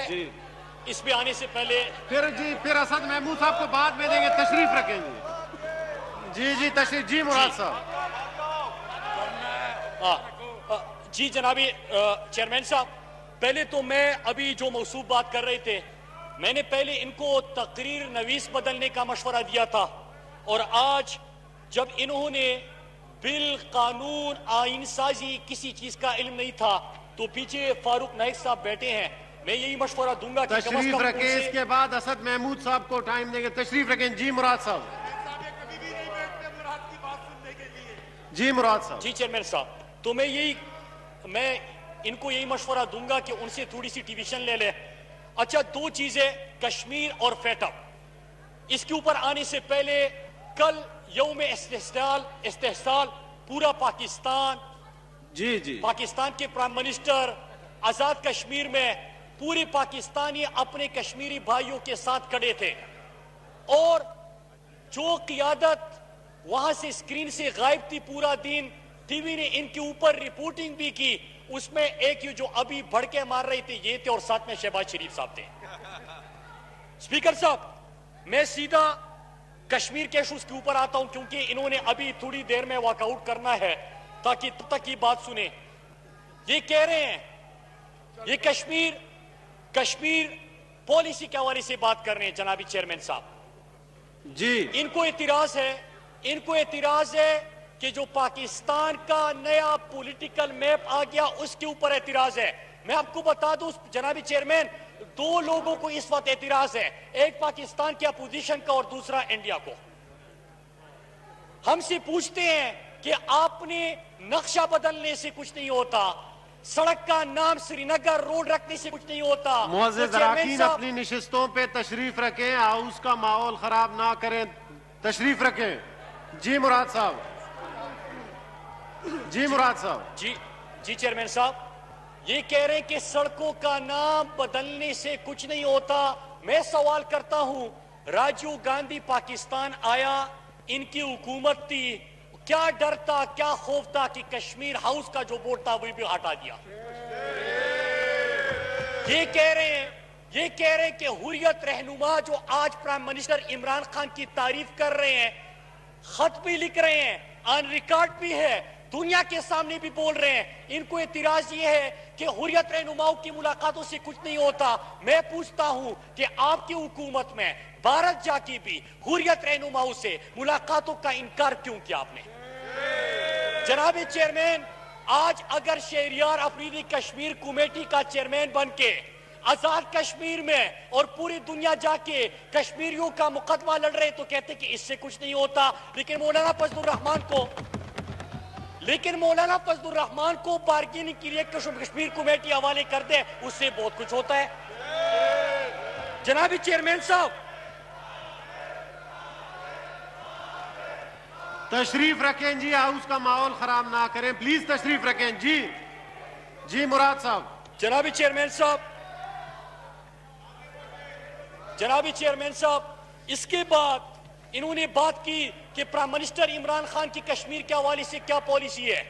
جی اس پہ آنے سے پہلے پھر اسد محمود صاحب کو بعد میں دیں گے. تشریف رکھیں جی تشریف. جی مراد صاحب. جی جنابی چیئرمین صاحب، پہلے تو میں ابھی جو موصوف بات کر رہے تھے، میں نے پہلے ان کو تقریر نویس بدلنے کا مشورہ دیا تھا، اور آج جب انہوں نے بالقانون آئین سازی کسی چیز کا علم نہیں تھا تو پیچھے فاروق نائک صاحب بیٹھے ہیں، میں یہی مشورہ دوں گا کہ تشریف رکھیں. اس کے بعد اسد محمود صاحب کو ٹائم دیں گے. تشریف رکھیں. جی مراد صاحب. جی مراد صاحب. جی چیئرمین صاحب، تو میں ان کو یہی مشورہ دوں گا کہ ان سے تھوڑی سی ٹیویشن لے لیں. اچھا، دو چیزیں کشمیر اور فیٹا، اس کے اوپر آنے سے پہلے کل یوم استحصال پورا پاکستان، جی پاکستان کے پرائم منسٹر آزاد کشمیر میں پورے پاکستانی اپنے کشمیری بھائیوں کے ساتھ کھڑے تھے، اور جو قیادت وہاں سے اسکرین سے غائب تھی پورا دن، ٹی وی نے ان کے اوپر رپورٹنگ بھی کی، اس میں ایک جو ابھی بھڑکے مار رہے تھے یہ تھے، اور ساتھ میں شہباز شریف صاحب تھے. اسپیکر صاحب، میں سیدھا کشمیر کے ایشوز کے اوپر آتا ہوں، کیونکہ انہوں نے ابھی تھوڑی دیر میں واک آؤٹ کرنا ہے تاکہ تب تک یہ بات سنیں. یہ کہہ رہے ہیں، یہ کشمیر پالیسی کے حوالے سے بات کر رہے ہیں جنابی چیئرمین صاحب. جی ان کو اعتراض ہے کہ جو پاکستان کا نیا پولیٹیکل میپ آ گیا اس کے اوپر اعتراض ہے. میں آپ کو بتا دوں جنابی چیئرمین، دو لوگوں کو اس وقت اعتراض ہے، ایک پاکستان کی اپوزیشن کا اور دوسرا انڈیا کو. ہم سے پوچھتے ہیں کہ آپ نے نقشہ بدلنے سے کچھ نہیں ہوتا، سڑک کا نام سری نگر روڈ رکھنے سے کچھ نہیں ہوتا. معزز اراکین اپنی نشستوں پہ تشریف رکھیں، ہاؤس کا ماحول خراب نہ کریں. تشریف رکھیں. جی مراد صاحب. جی چیئرمین صاحب، یہ کہہ رہے ہیں کہ سڑکوں کا نام بدلنے سے کچھ نہیں ہوتا. میں سوال کرتا ہوں، راجیو گاندھی پاکستان آیا، ان کی حکومت تھی، کیا ڈر تھا، کیا خوف تھا کہ کشمیر ہاؤس کا جو بورڈ تھا وہ بھی ہٹا دیا. یہ کہہ رہے ہیں کہ حریت رہنما جو آج پرائم منسٹر عمران خان کی تعریف کر رہے ہیں، خط بھی لکھ رہے ہیں، آن ریکارڈ بھی ہے، دنیا کے سامنے بھی بول رہے ہیں، ان کو اعتراض یہ ہے کہ حریت رہنماؤں کی ملاقاتوں سے کچھ نہیں ہوتا. میں پوچھتا ہوں کہ آپ کی حکومت میں بھارت جا کے بھی حریت رہنماؤں سے ملاقاتوں کا انکار کیوں کیا آپ نے؟ جناب چیئرمین، آج اگر شہریار افریدی کشمیر کمیٹی کا چیئرمین بن کے آزاد کشمیر میں اور پوری دنیا جا کے کشمیریوں کا مقدمہ لڑ رہے تو کہتے کہ اس سے کچھ نہیں ہوتا، لیکن مولانا فضل الرحمان کو بارگیننگ کے لیے کشمیر کمیٹی حوالے کر دے، اس سے بہت کچھ ہوتا ہے. جناب چیئرمین صاحب، تشریف رکھیں. جی ہاؤس کا ماحول خراب نہ کریں پلیز. تشریف رکھیں. جی مراد صاحب. جناب چیئرمین صاحب، اس کے بعد انہوں نے بات کی کہ پرائم منسٹر عمران خان کی کشمیر کے حوالے سے کیا پالیسی ہے.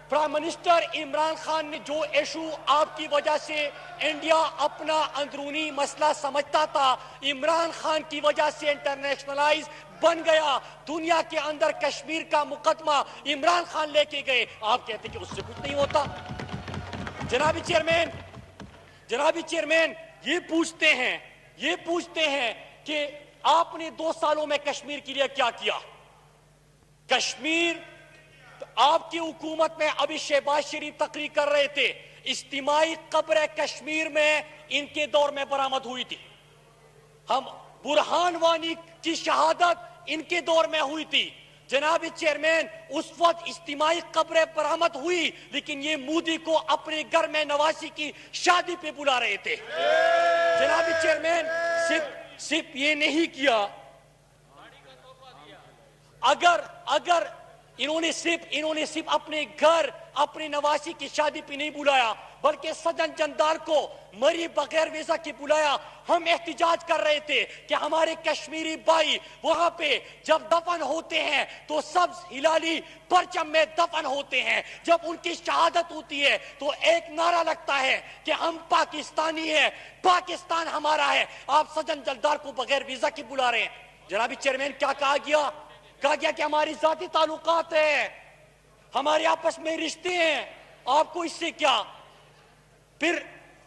پرائم منسٹر عمران خان نے جو ایشو آپ کی وجہ سے انڈیا اپنا اندرونی مسئلہ سمجھتا تھا، عمران خان کی وجہ سے انٹرنیشنلائز بن گیا. دنیا کے اندر کشمیر کا مقدمہ عمران خان لے کے گئے، آپ کہتے کہ اس سے کچھ نہیں ہوتا. جناب چیئرمین یہ پوچھتے ہیں کہ آپ نے 2 سالوں میں کشمیر کے لیے کیا کیا. کشمیر آپ کی حکومت میں ابھی شہباز شریف تقریر کر رہے تھے، اجتماعی قبر کشمیر میں ان کے دور میں برآمد ہوئی تھی. ہم برہان وانی کی شہادت ان کے دور میں ہوئی تھی. جناب چیئرمین، اس وقت اجتماعی قبریں برآمد ہوئی، لیکن یہ مودی کو اپنے گھر میں نوازی کی شادی پہ بلا رہے تھے. جناب چیئرمین، صرف یہ نہیں کیا، اگر انہوں نے صرف اپنے گھر اپنے نوازی کی شادی پہ نہیں بلایا، بلکہ سجن جندال کو مری بغیر ویزا کی بلایا. ہم احتجاج کر رہے تھے کہ ہمارے کشمیری بھائی وہاں پہ جب دفن ہوتے ہیں تو سبز ہلالی پرچم میں دفن ہوتے ہیں. جب ان کی شہادت ہوتی ہے تو ایک نعرہ لگتا ہے کہ ہم پاکستانی ہیں, پاکستان ہمارا ہے. آپ سجن جندال کو بغیر ویزا کی بلا رہے ہیں. جناب چیئرمین کیا کہا گیا کہ ہماری ذاتی تعلقات ہیں, ہمارے آپس میں رشتے ہیں, آپ کو اس سے کیا. پھر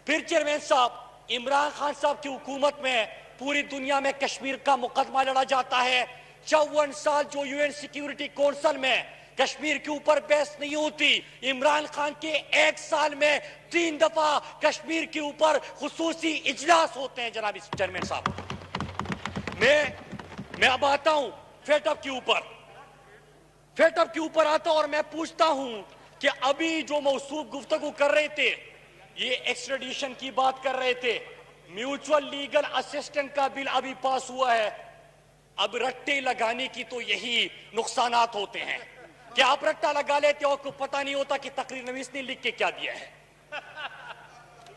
چیئرمین صاحب, عمران خان صاحب کی حکومت میں پوری دنیا میں کشمیر کا مقدمہ لڑا جاتا ہے. 54 سال جو UN سیکیورٹی کونسل میں کشمیر کے اوپر بحث نہیں ہوتی, عمران خان کے 1 سال میں 3 دفعہ کشمیر کے اوپر خصوصی اجلاس ہوتے ہیں. جناب چیئرمین صاحب, میں اب آتا ہوں فیٹ اپ کے اوپر آتا ہوں اور میں پوچھتا ہوں کہ ابھی جو موصوف گفتگو کر رہے تھے, یہ ایکسٹریڈیشن کی بات کر رہے تھے, میوچول لیگل اسسٹنٹ کا بل ابھی پاس ہوا ہے. اب رٹے لگانے کی تو یہی نقصانات ہوتے ہیں کہ آپ رٹا لگا لیتے ہو, کو پتہ نہیں ہوتا کہ تقریر نویس نے لکھ کے کیا دیا ہے.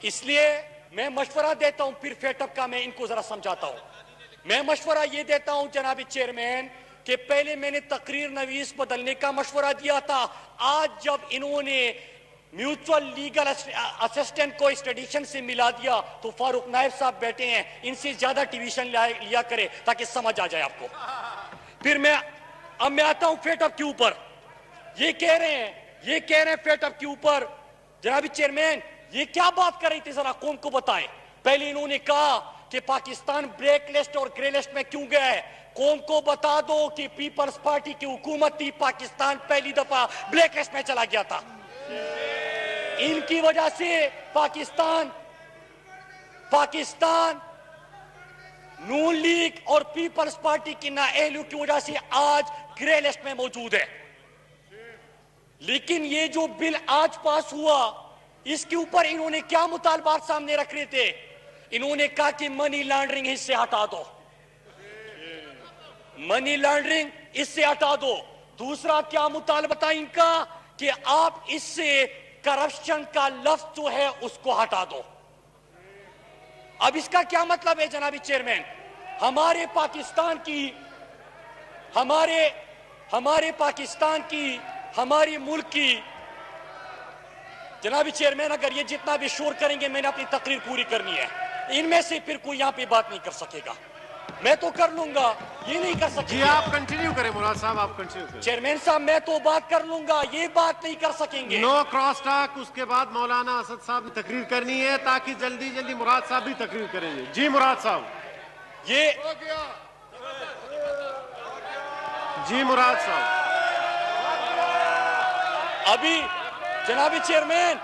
اس لیے میں مشورہ دیتا ہوں, پھر فیٹ اپ کا میں ان کو ذرا سمجھاتا ہوں. میں مشورہ یہ دیتا ہوں جناب چیئرمین کہ پہلے میں نے تقریر نویس بدلنے کا مشورہ دیا تھا, آج جب انہوں نے میوچول لیگل اسسٹنٹ کو ایکسٹریڈیشن سے ملا دیا تو فاروق نائب صاحب بیٹھے ہیں, ان سے زیادہ ٹیویشن لیا کرے تاکہ سمجھ آ جائے آپ کو. پھر اب میں آتا ہوں فیٹ اپ کے اوپر. یہ کہہ رہے ہیں فیٹ اپ کے اوپر, جناب چیئرمین یہ کیا بات کر رہی تھی ذرا قوم کو بتائیں. پہلے انہوں نے کہا کہ پاکستان بلیک لسٹ اور گرے لسٹ میں کیوں گیا ہے. قوم کو بتا دو کہ پیپلز پارٹی کی حکومت تھی, پاکستان پہلی دفعہ بلیک لسٹ میں چلا گیا تھا. ان کی وجہ سے پاکستان نون لیگ اور پیپلز پارٹی کی نااہلیوں کی وجہ سے آج گرے لسٹ میں موجود ہے. لیکن یہ جو بل آج پاس ہوا, اس کے اوپر انہوں نے کیا مطالبات سامنے رکھ رہے تھے. انہوں نے کہا کہ منی لانڈرنگ اس سے ہٹا دو, منی لانڈرنگ اس سے ہٹا دو. دوسرا کیا مطالبہ تھا ان کا کہ آپ اس سے کرپشن کا لفظ جو ہے اس کو ہٹا دو. اب اس کا کیا مطلب ہے جناب چیئرمین, ہمارے پاکستان کی ہماری ملک کی, جناب چیئرمین اگر یہ جتنا بھی شور کریں گے میں نے اپنی تقریر پوری کرنی ہے, ان میں سے پھر کوئی یہاں پہ بات نہیں کر سکے گا. میں تو کر لوں گا, یہ نہیں کر سکیں. جی آپ کنٹینیو کریں مراد صاحب, آپ کنٹینیو کریں. چیئرمین صاحب میں تو بات کر لوں گا, یہ بات نہیں کر سکیں گے. نو کراس ٹاک. اس کے بعد مولانا اسد صاحب نے تقریر کرنی ہے تاکہ جلدی مراد صاحب بھی تقریر کریں گے. جی مراد صاحب. جی مراد صاحب. ابھی جناب چیئرمین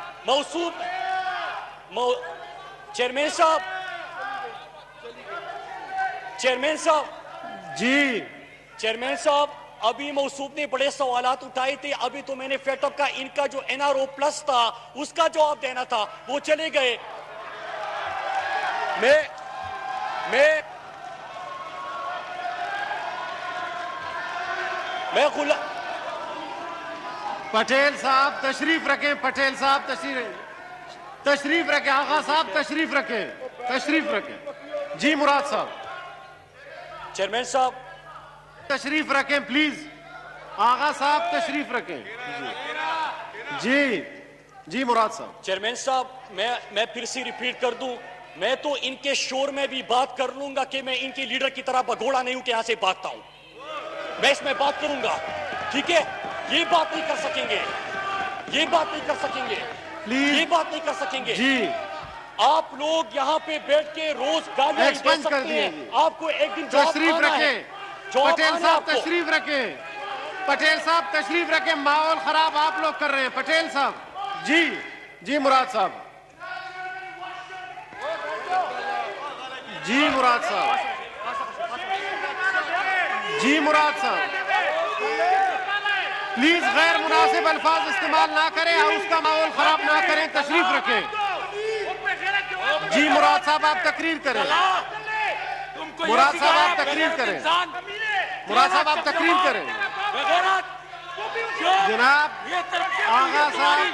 چیئرمین صاحب جی چیئرمین صاحب, ابھی موصوف نے بڑے سوالات اٹھائے تھے. ابھی تو میں نے فیٹ اپ کا ان کا جو NRO پلس تھا اس کا جواب دینا تھا, وہ چلے گئے. میں پٹیل صاحب تشریف رکھیں. پٹیل صاحب تشریف رکھیں. آغا صاحب تشریف رکھیں. جی مراد صاحب. چیئرمین صاحب تشریف رکھیں پلیز. آغا صاحب تشریف رکھیں. جی مراد صاحب. چیئرمین صاحب میں پھر سے ریپیٹ کر دوں, میں تو ان کے شور میں بھی بات کر لوں گا کہ میں ان کے لیڈر کی طرح بگوڑا نہیں ہوں کہ یہاں سے بھاگتا ہوں. میں اس میں بات کروں گا, ٹھیک ہے. یہ بات نہیں کر سکیں گے پلیز. جی آپ لوگ یہاں پہ بیٹھ کے روز گالیاں دے سکتے ہیں, آپ کو ایک دن تشریف رکھیں. پٹیل صاحب تشریف رکھیں. پٹیل صاحب تشریف رکھیں. ماحول خراب آپ لوگ کر رہے ہیں. پٹیل صاحب. جی مراد صاحب. جی مراد صاحب پلیز غیر مناسب الفاظ استعمال نہ کریں, اس کا ماحول خراب نہ کریں. تشریف رکھیں. جی مراد صاحب آپ تقریر کریں. مراد صاحب آپ تقریر کریں. جناب آغا صاحب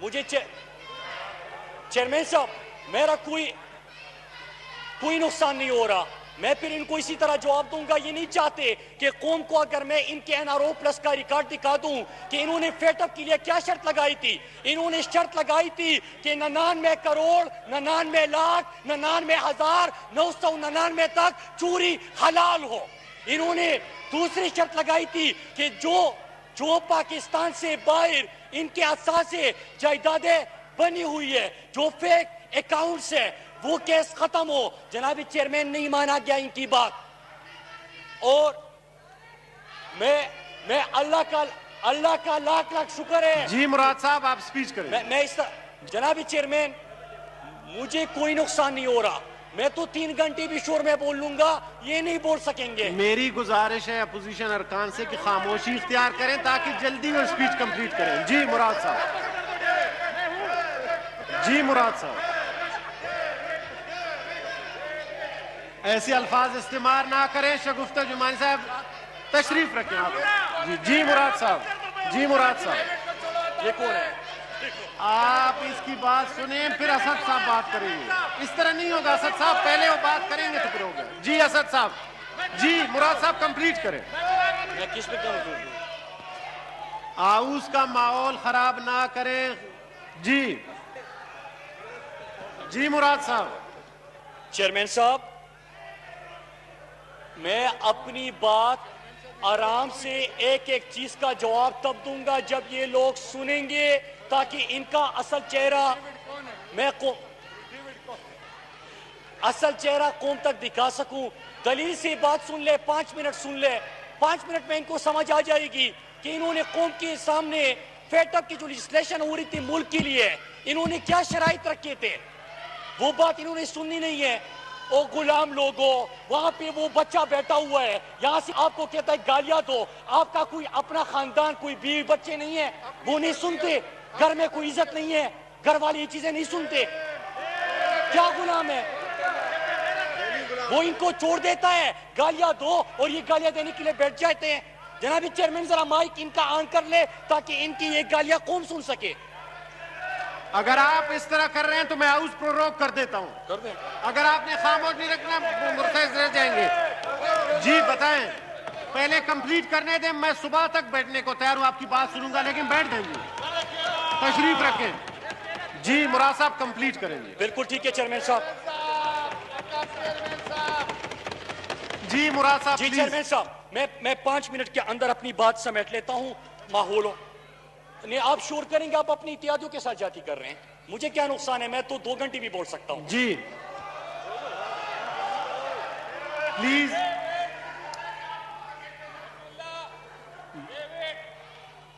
مجھے چیئرمین صاحب میرا کوئی نقصان نہیں ہو رہا. میں پھر ان کو اسی طرح جواب دوں گا. یہ نہیں چاہتے کہ قوم کو اگر میں ان کے NRO پلس کا ریکارڈ دکھا دوں کہ انہوں نے فیٹ اپ کے لیے کیا شرط لگائی تھی. انہوں نے شرط لگائی تھی کہ 99 کروڑ 99 لاکھ 99,000 999 تک چوری حلال ہو. انہوں نے دوسری شرط لگائی تھی کہ جو پاکستان سے باہر ان کے اساسے جائیدادیں بنی ہوئی ہے, جو فیک اکاؤنٹس ہے, وہ کیس ختم ہو. جناب چیئرمین نہیں مانا گیا ان کی بات. اور میں اللہ کا لاکھ شکر ہے. جی مراد صاحب آپ سپیچ کریں. میں جناب چیئرمین مجھے کوئی نقصان نہیں ہو رہا. میں تو 3 گھنٹے بھی شور میں بول لوں گا, یہ نہیں بول سکیں گے. میری گزارش ہے اپوزیشن ارکان سے کہ خاموشی اختیار کریں تاکہ جلدی وہ سپیچ کمپلیٹ کریں. جی مراد صاحب. جی مراد صاحب ایسے الفاظ استعمال نہ کریں. شگفتہ جمانی صاحب تشریف رکھیں آپ. جی مراد صاحب. جی مراد صاحب یہ کون ہے؟ آپ اس کی بات سنیں پھر اسد صاحب بات کریں گے. اس طرح نہیں ہوگا. اسد صاحب پہلے وہ بات کریں گے تو پھر ہوگا. جی اسد صاحب. جی مراد صاحب کمپلیٹ کریں. میں کس پہ کروں؟ ہاؤس کا ماحول خراب نہ کریں. جی مراد صاحب. چیئرمین صاحب میں اپنی بات آرام سے ایک چیز کا جواب تب دوں گا جب یہ لوگ سنیں گے, تاکہ ان کا اصل چہرہ قوم تک دکھا سکوں. دلیل سے بات سن لے, 5 منٹ سن لے. 5 منٹ میں ان کو سمجھ آ جائے گی کہ انہوں نے قوم کے سامنے فیٹ اپ کی جو لیجسلیشن ہو رہی تھی ملک کے لیے, انہوں نے کیا شرائط رکھے تھے, وہ بات انہوں نے سننی نہیں ہے. او غلام لوگوں, وہاں پہ وہ بچہ بیٹھا ہوا ہے, یہاں سے آپ کو کہتا ہے گالیاں دو. آپ کا کوئی اپنا خاندان, کوئی بیوی بچے نہیں ہیں, وہ نہیں سنتے. گھر میں کوئی عزت نہیں ہے, گھر والے یہ چیزیں نہیں سنتے. کیا غلام ہے وہ؟ ان کو چھوڑ دیتا ہے گالیاں دو, اور یہ گالیاں دینے کے لیے بیٹھ جاتے ہیں. جناب چیئرمین ذرا مائک ان کا آن کر لے تاکہ ان کی یہ گالیاں قوم سن سکے. اگر آپ اس طرح کر رہے ہیں تو میں ہاؤس پروروگ کر دیتا ہوں. کر دیں. اگر آپ نے خاموش نہیں رکھنا مرتضی رہ جائیں گے. جی بتائیں, پہلے کمپلیٹ کرنے دیں. میں صبح تک بیٹھنے کو تیار ہوں, آپ کی بات سنوں گا, لیکن بیٹھ جائیں گے. تشریف رکھیں. جی مراد صاحب کمپلیٹ کریں گے. بالکل ٹھیک ہے چیئرمین صاحب. جی مراد صاحب جی چیئرمین صاحب میں 5 منٹ کے اندر اپنی بات سمیٹ لیتا ہوں. ماحولوں نہیں, آپ شور کریں گے, آپ اپنی اتحادیوں کے ساتھ جاتی کر رہے ہیں. مجھے کیا نقصان ہے, میں تو 2 گھنٹے بھی بول سکتا ہوں. جی پلیز.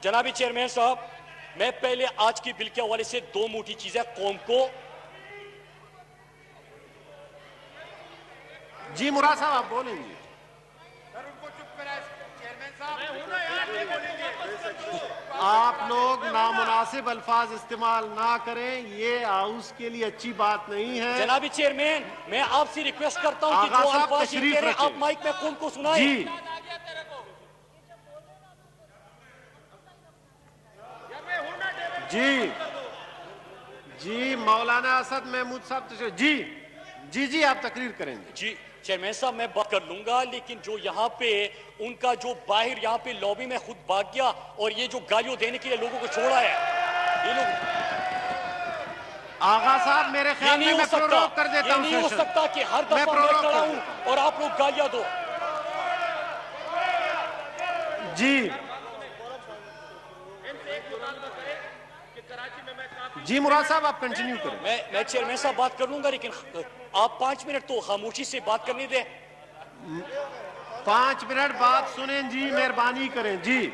جناب چیئرمین صاحب میں پہلے آج کی بل کے حوالے سے 2 موٹی چیزیں قوم کو. جی مراد صاحب آپ بولیں گے. آپ لوگ نامناسب الفاظ استعمال نہ کریں, یہ ہاؤس کے لیے اچھی بات نہیں ہے. جناب چیئرمین میں آپ سے ریکویسٹ کرتا ہوں کہ جو الفاظ یہ کہہ رہے ہیں آپ مائک میں قوم کو سنائیں. جی مولانا اسد محمود صاحب. جی آپ تقریر کریں گے. جی چیئرمین صاحب میں بات کر لوں گا, لیکن جو یہاں پہ ان کا جو باہر یہاں پہ لابی میں خود بھاگ گیا اور یہ جو گالیوں دینے کے لیے لوگوں کو چھوڑا ہے, یہ لوگ. آغا صاحب میرے خیال میں پروروگ کر دیتا ہوں. یہ نہیں ہو سکتا کہ ہر دفعہ میں کھڑا ہوں اور آپ لوگ گالیاں دو. جی مراد صاحب آپ کنٹینیو کریں. میں چیئرمین صاحب بات کر لوں گا, لیکن آپ 5 منٹ تو خاموشی سے بات کرنے دیں. 5 منٹ بات سنیں. جی مہربانی کریں. جی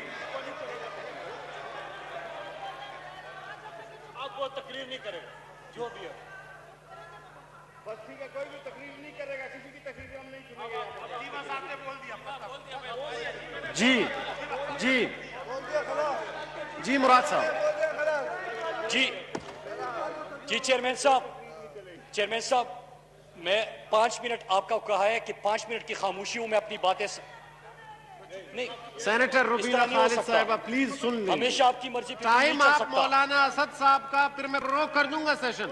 آپ کو تقریر نہیں کرے گا, جو بھی ہے بس ٹھیک ہے, کوئی بھی تقریر نہیں کرے گا, کسی کی تقریر ہم نہیں سنیں گے. صاحب نے بول دیا. جی مراد صاحب. جی چیئرمین صاحب میں 5 منٹ آپ کا کہا ہے کہ 5 منٹ کی خاموشی ہوں, میں اپنی باتیں نہیں سینیٹر روبینہ خالد صاحبہ پلیز سن لیں. ہمیشہ آپ کی مرضی پہ ٹائم نہیں چل آپ سکتا. مولانا اسد صاحب کا پھر میں روک کر دوں گا سیشن.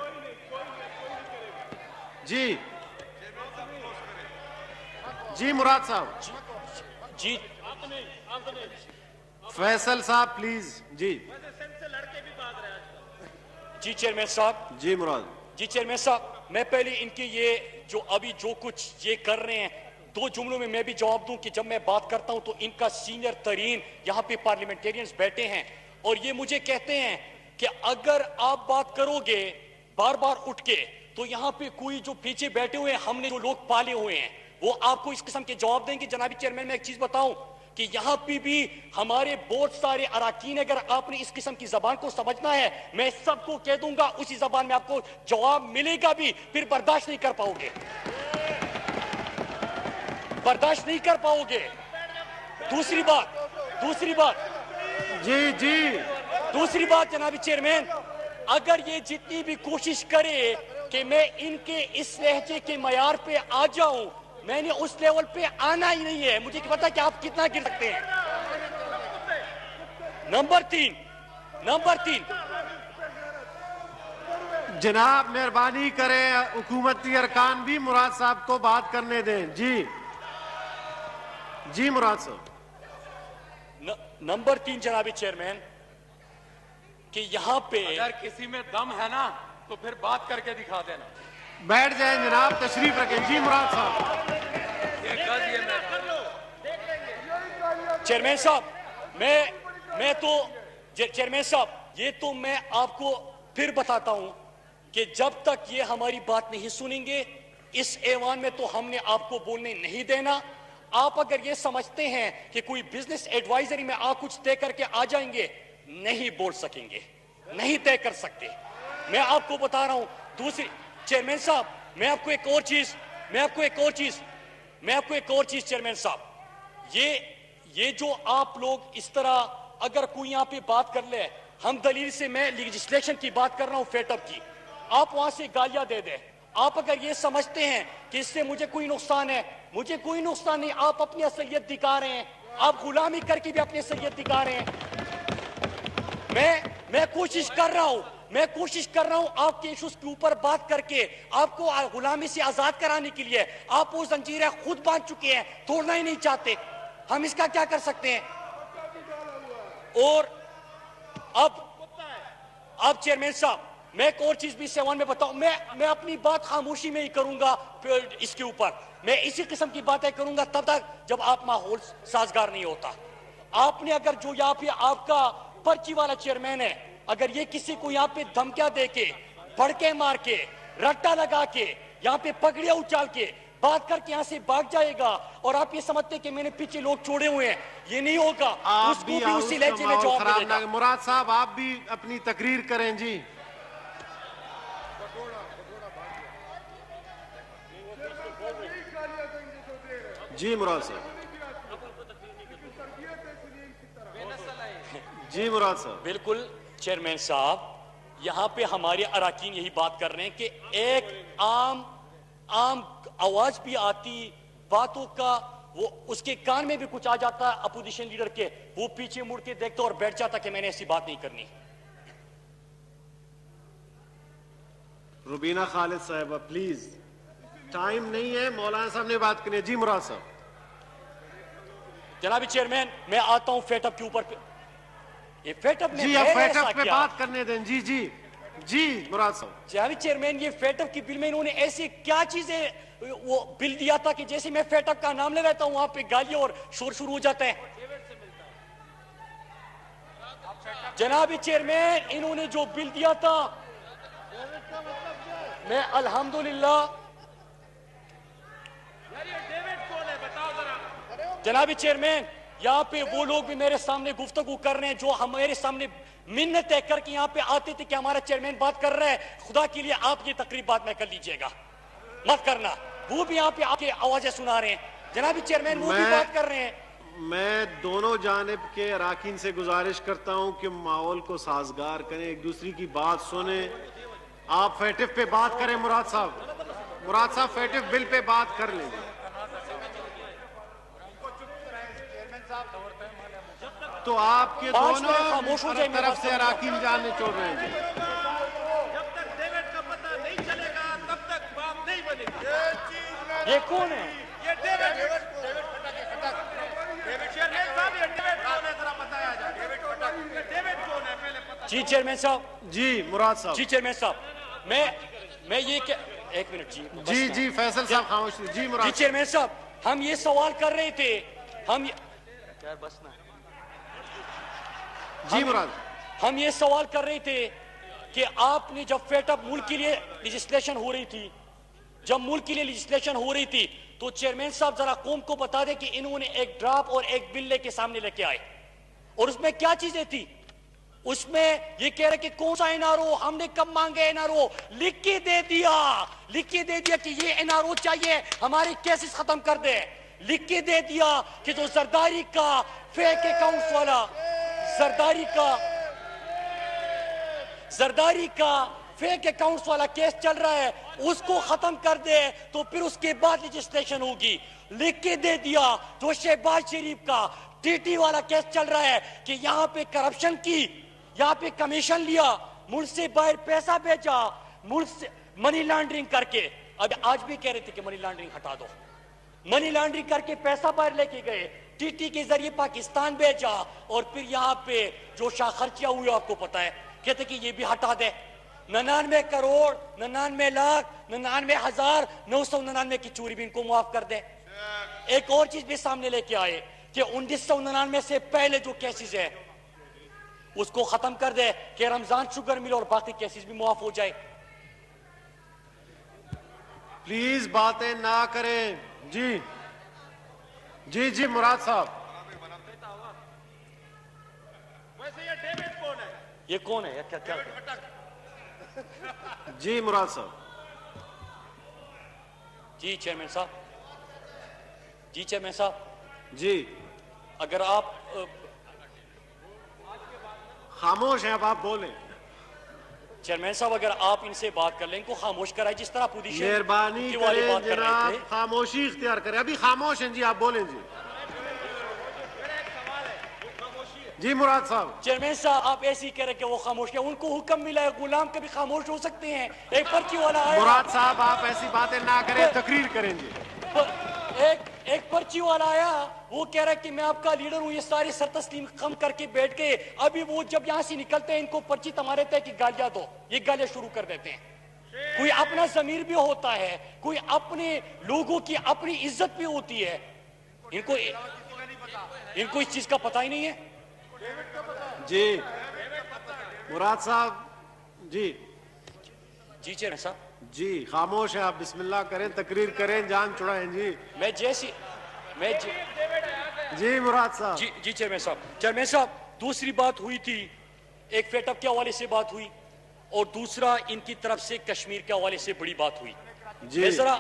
جی جی مراد صاحب. جی فیصل صاحب پلیز. جی جی چیئرمین صاحب. جی مراد. جی چیئرمین صاحب میں پہلے ان کے یہ جو کچھ یہ کر رہے ہیں 2 جملوں میں میں بھی جواب دوں کہ جب میں بات کرتا ہوں تو ان کا سینئر ترین یہاں پہ پارلیمنٹیرینز بیٹھے ہیں اور یہ مجھے کہتے ہیں کہ اگر آپ بات کرو گے بار بار اٹھ کے تو یہاں پہ کوئی جو پیچھے بیٹھے ہوئے ہیں ہم نے جو لوگ پالے ہوئے ہیں وہ آپ کو اس قسم کے جواب دیں گے. جنابی چیئرمین میں ایک چیز بتاؤں کہ یہاں پہ بھی ہمارے بہت سارے اراکین اگر آپ نے اس قسم کی زبان کو سمجھنا ہے میں سب کو کہہ دوں گا اسی زبان میں آپ کو جواب ملے گا بھی پھر برداشت نہیں کر پاؤ گے. برداشت نہیں کر پاؤ گے. دوسری بات جی جی دوسری بات جناب چیئرمین اگر یہ جتنی بھی کوشش کرے کہ میں ان کے اس لہجے کے معیار پہ آ جاؤں میں نے اس لیول پہ آنا ہی نہیں ہے. مجھے پتا کہ آپ کتنا گر سکتے ہیں. نمبر تین جناب مہربانی کریں حکومتی ارکان بھی مراد صاحب کو بات کرنے دیں. جی مراد صاحب. نمبر 3 جناب چیئرمین کہ یہاں پہ اگر کسی میں دم ہے نا تو پھر بات کر کے دکھا دینا. بیٹھ جائیں جناب تشریف رکھیں. جی مراد صاحب. چیئرمین صاحب میں تو چیئرمین صاحب یہ تو میں آپ کو پھر بتاتا ہوں کہ جب تک یہ ہماری بات نہیں سنیں گے اس ایوان میں تو ہم نے آپ کو بولنے نہیں دینا. آپ اگر یہ سمجھتے ہیں کہ کوئی بزنس ایڈوائزری میں آپ کچھ طے کر کے آ جائیں گے نہیں بول سکیں گے نہیں طے کر سکتے. میں آپ کو بتا رہا ہوں. دوسری چیئرمین صاحب میں آپ کو ایک اور چیز چیئرمین صاحب یہ جو آپ لوگ اس طرح اگر کوئی یہاں پہ بات کر لے ہم دلیل سے میں لیجسلیشن کی بات کر رہا ہوں فیٹ اپ کی آپ وہاں سے گالیاں دے دیں. آپ اگر یہ سمجھتے ہیں کہ اس سے مجھے کوئی نقصان ہے مجھے کوئی نقصان نہیں. آپ اپنی اصلیت دکھا رہے ہیں. آپ غلامی کر کے بھی اپنی اصلیت دکھا رہے ہیں. میں کوشش کر رہا ہوں آپ کے ایشوز کے اوپر بات کر کے آپ کو غلامی سے آزاد کرانے کے لیے. آپ وہ زنجیریں خود باندھ چکے ہیں توڑنا ہی نہیں چاہتے. ہم اس کا کیا کر سکتے ہیں. اور اب چیئرمین صاحب میں ایک اور چیز بھی سیوان میں بتاؤں. میں اپنی بات خاموشی میں ہی کروں گا اس کے اوپر. میں اسی قسم کی باتیں کروں گا تب تک جب آپ ماحول سازگار نہیں ہوتا. آپ نے اگر جو یہاں پہ آپ کا پرچی والا چیئرمین ہے اگر یہ کسی کو یہاں پہ دھمکیاں دے کے پھڑکے مار کے رٹا لگا کے یہاں پہ پگڑیاں اچھال کے بات کر کے یہاں سے بھاگ جائے گا اور آپ یہ سمجھتے کہ میں نے پیچھے لوگ چھوڑے ہوئے ہیں یہ نہیں ہوگا. اس کو بھی اسی لہجے میں جواب ملے گا. مراد صاحب آپ بھی اپنی تقریر کریں. جی مراد صاحب. جی مراد صاحب. بالکل چیئرمین صاحب یہاں پہ ہمارے اراکین یہی بات کر رہے ہیں کہ ایک عام آواز بھی آتی باتوں کا وہ اس کے کان میں بھی کچھ آ جاتا اپوزیشن لیڈر کے وہ پیچھے مڑ کے دیکھتا اور بیٹھ جاتا کہ میں نے ایسی بات نہیں کرنی. روبینہ خالد صاحبہ پلیز ٹائم نہیں ہے مولانا صاحب نے بات کرنی ہے. جی مراد صاحب. جناب چیئرمین میں آتا ہوں فیٹ اپ کے اوپر. یہ فیٹ اپ جی اب فیٹ اپ پہ بات کرنے دیں. جی مراد صاحب. جناب چیئرمین یہ فیٹ اپ کی بل میں انہوں نے ایسی کیا چیزیں وہ بل دیا تھا کہ جیسے میں فیٹ اپ کا نام لے لیتا ہوں وہاں پہ گالیاں اور شور شروع ہو جاتا ہے. جناب چیئرمین انہوں نے جو بل دیا تھا میں الحمدللہ جناب چیئرمین یہاں پہ وہ لوگ بھی میرے سامنے گفتگو کر رہے ہیں جو ہمارے سامنے منتیں کر کے یہاں پہ آتے تھے کہ ہمارا چیئرمین بات کر رہا ہے. خدا کے لیے آپ یہ تقریب بعد میں کر لیجئے گا مت کرنا. وہ بھی یہاں پہ آ کے آوازیں سنا رہے ہیں. جناب چیئرمین وہ بھی بات کر رہے ہیں. میں دونوں جانب کے اراکین سے گزارش کرتا ہوں کہ ماحول کو سازگار کریں ایک دوسری کی بات سنیں. آپ فیٹف پہ بات کریں. مراد صاحب فیٹف بل پہ بات کر لیں. تو آپ کے 5 منٹ دونوں خاموش ہو جائے. طرف سے اراکین جان نچوڑ رہے ہیں جی. جب تک ڈیوڈ کا پتہ نہیں چلے گا تب تک بات نہیں بنے گی. یہ کون ہے؟ یہ ڈیوڈ چیئرمین صاحب یہ ڈیوڈ کون ہے ذرا بتایا جائے. ڈیوڈ کون ہے پہلے پتہ. جی چیئرمین صاحب. جی مراد صاحب. جی چیئرمین صاحب میں یہ کہ ایک منٹ جی. جی جی فیصل صاحب خاموش. جی مراد. جی چیئرمین صاحب ہم یہ سوال کر رہے تھے جی مراد. ہم یہ سوال کر رہے تھے کہ آپ نے جب فیٹ اپ ملک کے لیے لیجسلیشن ہو رہی تھی تو چیئرمین صاحب ذرا قوم کو بتا دیں کہ انہوں نے ایک ڈراپ اور ایک بل لے کے سامنے لے کے آئے اور اس میں کیا چیزیں تھی. اس میں یہ کہہ رہے کہ کون سا این آر او ہم نے کب مانگے. این آر او لکھ کے دے دیا کہ یہ این آر او چاہیے ہمارے کیسز ختم کر دے. لکھ کے دے دیا کہ جو زرداری کا فیک اکاؤنٹس والا زرداری کا فیک اکاؤنٹس والا کیس چل رہا ہے اس کو ختم کر دے تو پھر اس کے بعد لیجسلیشن ہوگی. لکھ کے دے دیا جو شہباز شریف کا ٹی ٹی والا کیس چل رہا ہے کہ یہاں پہ کرپشن کی, یہاں پہ کمیشن لیا, ملک سے باہر پیسہ بھیجا, ملک سے منی لانڈرنگ کر کے. اب آج بھی کہہ رہے تھے کہ منی لانڈرنگ ہٹا دو. منی لانڈرنگ کر کے پیسہ باہر لے کے گئے, ٹی ٹی کے ذریعے پاکستان بھیجا اور پھر یہاں پہ جو شاہ خرچیاں ہوئی آپ کو پتا ہے کہتے کہ یہ بھی ہٹا دے. 99 کروڑ 99 لاکھ 99,999 کی چوری بھی ان کو معاف کر دے. ایک اور چیز بھی سامنے لے کے آئے کہ 1999 سے پہلے جو کیسز ہے اس کو ختم کر دے کہ رمضان شوگر مل اور باقی کیسز بھی معاف ہو جائے. پلیز باتیں نہ کریں. جی جی جی مراد صاحب. ویسے یہ ڈیوڈ کون ہے. یہ کون ہے کیا جی مراد صاحب. جی چیئرمین صاحب جی اگر آپ خاموش ہیں اب آپ بولیں. چیئرمین صاحب اگر آپ ان سے بات کر لیں ان کو خاموش کرائیں جس طرح اپوزیشن مہربانی کریں جناب خاموشی اختیار کریں. ابھی خاموش ہیں جی آپ بولیں. جی جی مراد صاحب. چیئرمین صاحب آپ ایسے ہی کہہ رہے کہ وہ خاموش ہیں, ان کو حکم ملا ہے غلام کبھی خاموش ہو سکتے ہیں. ایک پرچی والا آیا, مراد صاحب آپ ایسی باتیں نہ کریں, تقریر کریں. جی ایک پرچی والا آیا وہ کہہ رہا ہے کہ میں آپ کا لیڈر ہوں, یہ سارے سر تسلیم خم کر کے بیٹھ گئے. ابھی وہ جب یہاں سے نکلتے ہیں ان کو پرچی تمہارے تھے کہ گالیاں دو, یہ گالیاں شروع کر دیتے ہیں. کوئی اپنا ضمیر بھی ہوتا ہے, کوئی اپنے لوگوں کی اپنی عزت بھی ہوتی ہے. ان کو اس چیز کا پتہ ہی نہیں ہے. جی مراد صاحب. جی چیئرمین صاحب. جی خاموش ہیں آپ, بسم اللہ کریں, تقریر کریں, جان چھڑائیں. جی مراد صاحب. جی چیئرمین صاحب دوسری بات ہوئی تھی, ایک فیٹ اپ کے حوالے سے بات ہوئی اور دوسرا ان کی طرف سے کشمیر کے حوالے سے بڑی بات ہوئی. جی ذرا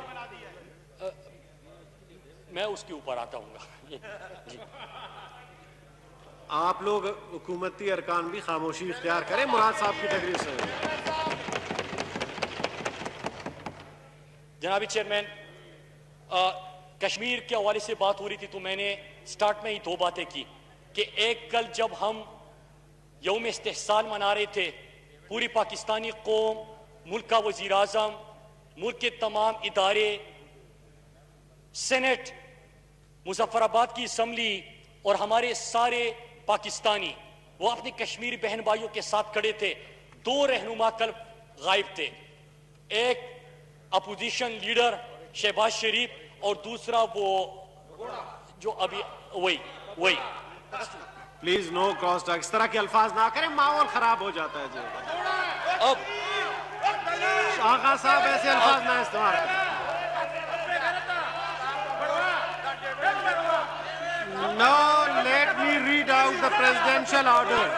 میں اس کے اوپر آتا ہوں گا. جی آپ لوگ حکومتی ارکان بھی خاموشی اختیار کریں مراد صاحب کی تقریر سے. جناب چیئرمین کشمیر کے حوالے سے بات ہو رہی تھی تو میں نے سٹارٹ میں ہی دو باتیں کی کہ ایک کل جب ہم یوم استحصال منا رہے تھے, پوری پاکستانی قوم, ملک کا وزیر اعظم, ملک کے تمام ادارے, سینٹ, مظفر آباد کی اسمبلی اور ہمارے سارے پاکستانی وہ اپنی کشمیری بہن بھائیوں کے ساتھ کھڑے تھے. دو رہنما کل غائب تھے, ایک اپوزیشن لیڈر شہباز شریف اور دوسرا وہ جو ابھی وہی. پلیز نو کراس ٹاک, اس طرح کے الفاظ نہ کریں, ماحول خراب ہو جاتا ہے. جی اب آقا صاحب ایسے الفاظ نہ استعمال کریں. Now let me read out the presidential order.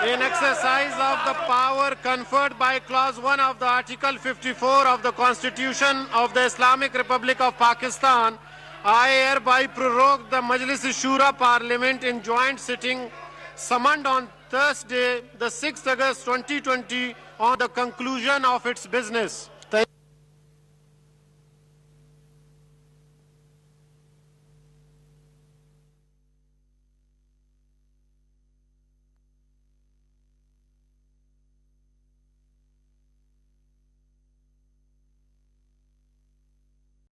In exercise of the power conferred by Clause 1 of the Article 54 of the Constitution of the Islamic Republic of Pakistan, I hereby prorogue the Majlis-e-Shura Parliament in joint sitting summoned on Thursday, the 6th August 2020 on the conclusion of its business.